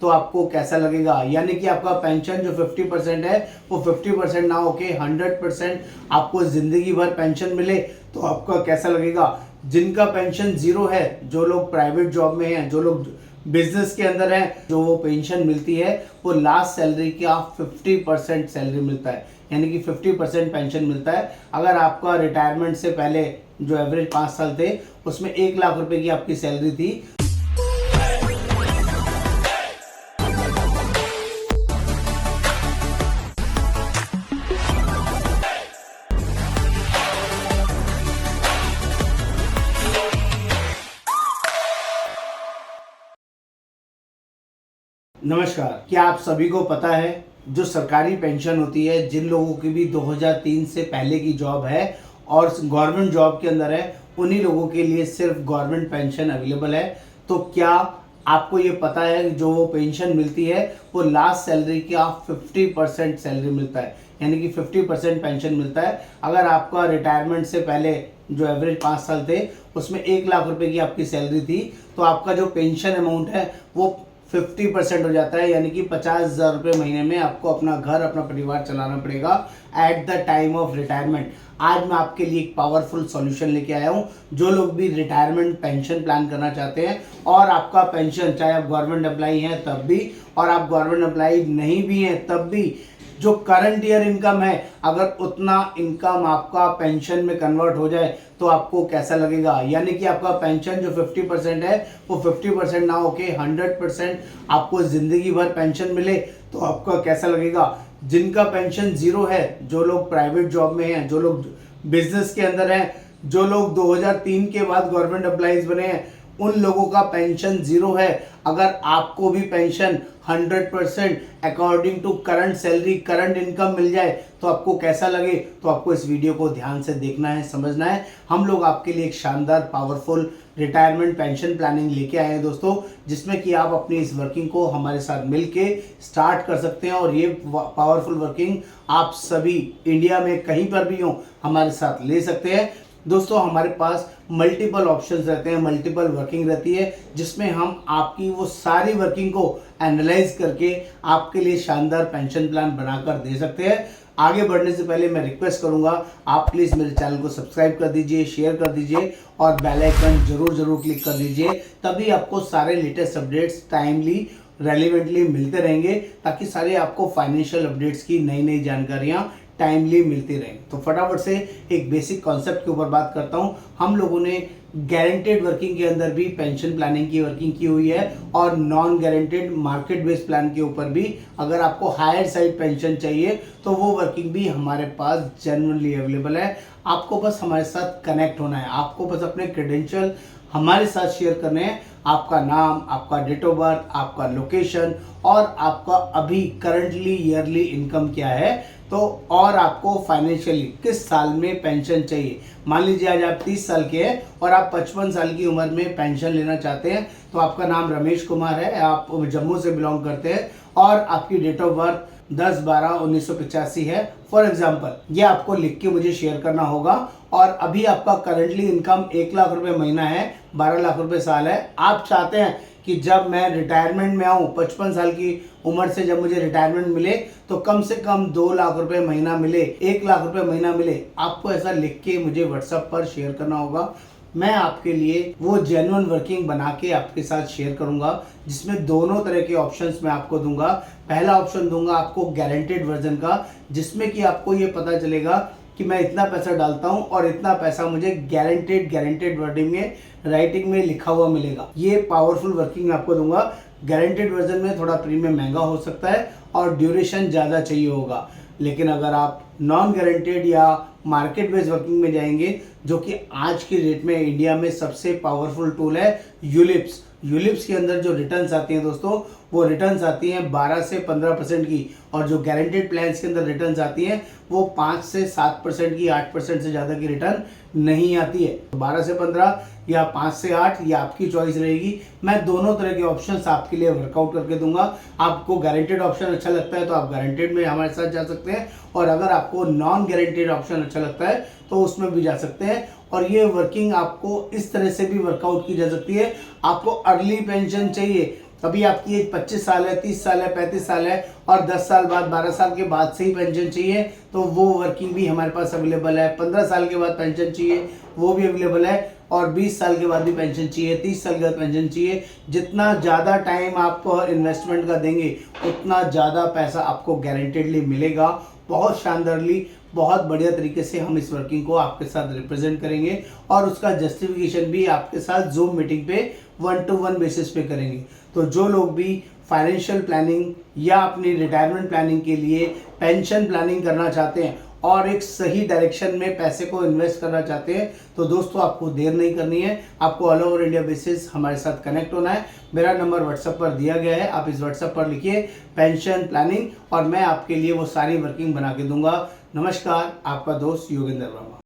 तो आपको कैसा लगेगा। यानी कि आपका पेंशन जो 50% है वो 50% ना होके 100% आपको जिंदगी भर पेंशन मिले तो आपका कैसा लगेगा। जिनका पेंशन जीरो है, जो लोग प्राइवेट जॉब में हैं, जो लोग बिजनेस के अंदर हैं, जो वो पेंशन मिलती है वो लास्ट सैलरी का 50% सैलरी मिलता है, यानी कि 50% पेंशन मिलता है। अगर आपका रिटायरमेंट से पहले जो एवरेज 5 साल थे उसमें 1 लाख रुपए की आपकी सैलरी थी। नमस्कार, क्या आप सभी को पता है जो सरकारी पेंशन होती है, जिन लोगों की भी 2003 से पहले की जॉब है और गवर्नमेंट जॉब के अंदर है, उन्हीं लोगों के लिए सिर्फ गवर्नमेंट पेंशन अवेलेबल है। तो क्या आपको ये पता है कि जो वो पेंशन मिलती है वो लास्ट सैलरी का 50% सैलरी मिलता है, यानी कि 50% पेंशन मिलता है। अगर आपका रिटायरमेंट से पहले जो एवरेज 5 साल थे उसमें 1 लाख रुपए की आपकी सैलरी थी तो आपका जो पेंशन अमाउंट है वो 50% हो जाता है, यानी कि 50,000 रुपये महीने में आपको अपना घर, अपना परिवार चलाना पड़ेगा at the time of retirement. आज मैं आपके लिए एक पावरफुल सॉल्यूशन लेके आया हूं। जो लोग भी रिटायरमेंट पेंशन प्लान करना चाहते हैं और आपका पेंशन, चाहे आप गवर्नमेंट एम्प्लॉई हैं तब भी और आप गवर्नमेंट एम्प्लॉई नहीं भी हैं तब भी, जो करंट ईयर इनकम है अगर उतना इनकम आपका पेंशन में कन्वर्ट हो जाए तो आपको कैसा लगेगा। यानी कि आपका पेंशन जो 50% है वो 50% ना होके 100% आपको जिंदगी भर पेंशन मिले तो आपका कैसा लगेगा। जिनका पेंशन जीरो है, जो लोग प्राइवेट जॉब में हैं, जो लोग बिजनेस के अंदर हैं, जो लोग 2003 के बाद गवर्नमेंट एम्प्लॉइज बने हैं, उन लोगों का पेंशन जीरो है। अगर आपको भी pension 100% according to current salary, current income मिल जाए तो आपको कैसा लगे। तो आपको इस वीडियो को ध्यान से देखना है, समझना है। हम लोग आपके लिए एक शानदार पावरफुल रिटायरमेंट पेंशन प्लानिंग लेके आए हैं दोस्तों, जिसमें कि आप अपनी इस वर्किंग को हमारे साथ मिलके स्टार्ट कर सकते हैं। और ये पावरफुल वर्किंग आप सभी इंडिया में कहीं पर भी हो हमारे साथ ले सकते हैं। दोस्तों हमारे पास मल्टीपल ऑप्शंस रहते हैं, मल्टीपल वर्किंग रहती है, जिसमें हम आपकी वो सारी वर्किंग को एनालाइज करके आपके लिए शानदार पेंशन प्लान बनाकर दे सकते हैं। आगे बढ़ने से पहले मैं रिक्वेस्ट करूंगा आप प्लीज़ मेरे चैनल को सब्सक्राइब कर दीजिए, शेयर कर दीजिए और बेल आइकन जरूर क्लिक कर दीजिए, तभी आपको सारे लेटेस्ट अपडेट्स टाइमली रेलिवेंटली मिलते रहेंगे, ताकि सारे आपको फाइनेंशियल अपडेट्स की नई जानकारियां टाइमली मिलती रहें। तो फटाफट से एक बेसिक कॉन्सेप्ट के ऊपर बात करता हूं। हम लोगों ने गारंटेड वर्किंग के अंदर भी पेंशन प्लानिंग की वर्किंग की हुई है और non guaranteed market based plan के ऊपर भी अगर आपको हायर साइड पेंशन चाहिए तो वो वर्किंग भी हमारे पास जनरली अवेलेबल है। आपको बस हमारे साथ कनेक्ट होना है, आपको बस अपने क्रेडेंशियल हमारे साथ शेयर करने हैं। आपका नाम, आपका डेट ऑफ बर्थ, आपका लोकेशन और आपका अभी करंटली ईयरली इनकम क्या है, तो और आपको फाइनेंशियली किस साल में पेंशन चाहिए। मान लीजिए आज आप 30 साल के हैं और आप 55 साल की उम्र में पेंशन लेना चाहते हैं, तो आपका नाम रमेश कुमार है, आप जम्मू से बिलोंग करते हैं और आपकी डेट ऑफ बर्थ 10/12/1985 है फॉर एग्जाम्पल। ये आपको लिख के मुझे शेयर करना होगा। और अभी आपका करंटली इनकम 1 लाख रुपए महीना है, 12 लाख रुपए साल है। आप चाहते हैं कि जब मैं रिटायरमेंट में आऊँ, 55 साल की उम्र से जब मुझे रिटायरमेंट मिले तो कम से कम 2 लाख रुपए महीना मिले, 1 लाख रुपए महीना मिले। आपको ऐसा लिख के मुझे व्हाट्सएप पर शेयर करना होगा। मैं आपके लिए वो जेन्युइन वर्किंग बना के आपके साथ शेयर करूंगा, जिसमें दोनों तरह के ऑप्शंस मैं आपको दूंगा। पहला ऑप्शन दूंगा आपको गारंटेड वर्जन का, जिसमें कि आपको ये पता चलेगा कि मैं इतना पैसा डालता हूं और इतना पैसा मुझे गारंटेड वर्डिंग में, राइटिंग में लिखा हुआ मिलेगा। ये पावरफुल वर्किंग आपको दूंगा। गारंटेड वर्जन में थोड़ा प्रीमियम महंगा हो सकता है और ड्यूरेशन ज़्यादा चाहिए होगा, लेकिन अगर आप नॉन गारंटेड या मार्केट बेस्ड वर्किंग में जाएंगे, जो कि आज की डेट में इंडिया में सबसे पावरफुल टूल है यूलिप्स। यूलिप्स के अंदर जो रिटर्न्स आती हैं दोस्तों, वो रिटर्न्स आती हैं 12 से 15% की, और जो गारंटेड प्लान्स के अंदर रिटर्न्स आती हैं वो 5 से 7% की, 8% से ज़्यादा की रिटर्न नहीं आती है। 12 से 15 या 5 से 8 ये आपकी चॉइस रहेगी। मैं दोनों तरह के ऑप्शंस आपके लिए वर्कआउट करके दूंगा। आपको गारंटेड ऑप्शन अच्छा लगता है तो आप गारंटेड में हमारे साथ जा सकते हैं, और अगर आपको नॉन गारंटेड ऑप्शन अच्छा लगता है तो उसमें भी जा सकते हैं। और ये वर्किंग आपको इस तरह से भी वर्कआउट की जा सकती है। आपको अर्ली पेंशन चाहिए कभी आपकी एज 25 साल है, 30 साल है, 35 साल है और 10 साल बाद, 12 साल के बाद से ही पेंशन चाहिए, तो वो वर्किंग भी हमारे पास अवेलेबल है। 15 साल के बाद पेंशन चाहिए, वो भी अवेलेबल है। और 20 साल के बाद भी पेंशन चाहिए, 30 साल के बाद पेंशन चाहिए। जितना ज़्यादा टाइम आप इन्वेस्टमेंट का देंगे, उतना ज़्यादा पैसा आपको गारंटेडली मिलेगा। बहुत शानदारली, बहुत बढ़िया तरीके से हम इस वर्किंग को आपके साथ रिप्रेजेंट करेंगे और उसका जस्टिफिकेशन भी आपके साथ जूम मीटिंग पे 1-to-1 बेसिस पे करेंगे। तो जो लोग भी फाइनेंशियल प्लानिंग या अपनी रिटायरमेंट प्लानिंग के लिए पेंशन प्लानिंग करना चाहते हैं और एक सही डायरेक्शन में पैसे को इन्वेस्ट करना चाहते हैं, तो दोस्तों आपको देर नहीं करनी है। आपको ऑल ओवर इंडिया बेसिस हमारे साथ कनेक्ट होना है। मेरा नंबर व्हाट्सएप पर दिया गया है, आप इस व्हाट्सएप पर लिखिए पेंशन प्लानिंग और मैं आपके लिए वो सारी वर्किंग बना के दूंगा। नमस्कार, आपका दोस्त योगेंद्र वर्मा।